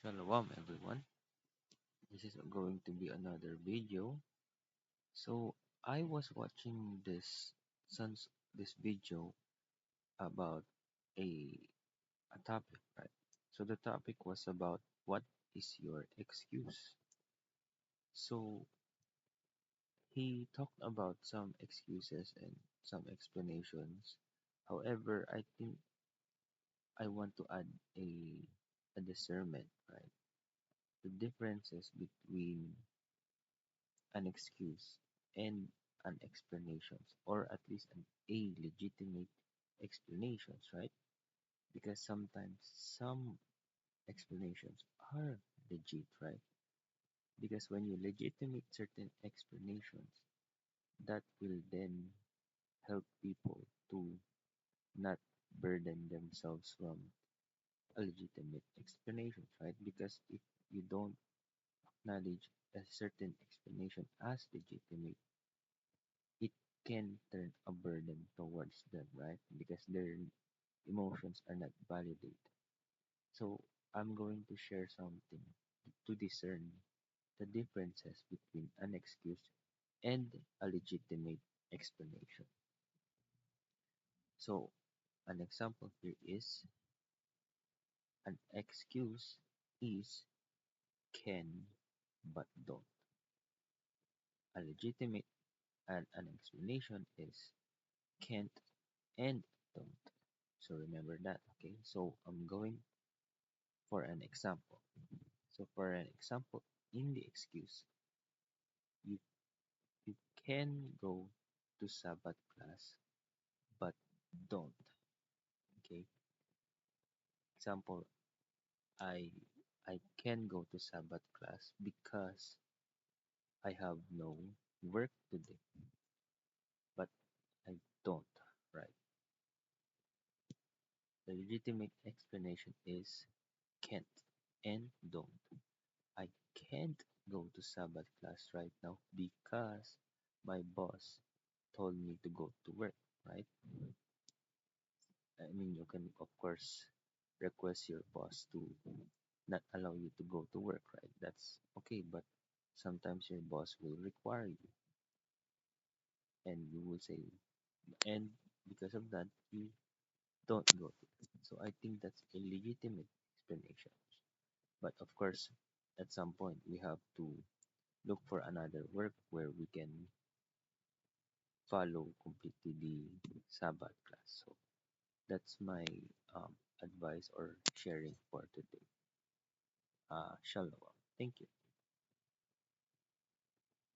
Shalom everyone. This is going to be another video. So I was watching this video about a a topic, right? So the topic was about what is your excuse. So he talked about some excuses and some explanations. However, I think I want to add a discernment, right? The differences between an excuse and an explanations, or at least a legitimate explanations, right? Because sometimes some explanations are legit, right? Because when you legitimate certain explanations, that will then help people to not burden themselves from a legitimate explanations, right? Because if you don't acknowledge a certain explanation as legitimate, it can turn a burden towards them, right? Because their emotions are not validated. So I'm going to share something to discern the differences between an excuse and a legitimate explanation. So an example here is an excuse is can but don't. A legitimate and an explanation is can't and don't. So remember that, okay? So I'm going for an example. So for an example, in the excuse, you you can go to Sabbath class but don't. Okay. Example, I I can go to Sabbath class because I have no work today, but I don't. Right. The legitimate explanation is can't and don't. I can't go to Sabbath class right now because my boss told me to go to work, right? I mean, you can, of course, request your boss to not allow you to go to work, right? That's okay, but sometimes your boss will require you, and you will say, and because of that, you don't go to it. So I think that's a legitimate explanation. But of course, at some point, we have to look for another work where we can follow completely the Sabbath class. So that's my um, advice or sharing for today. Shalom. Thank you.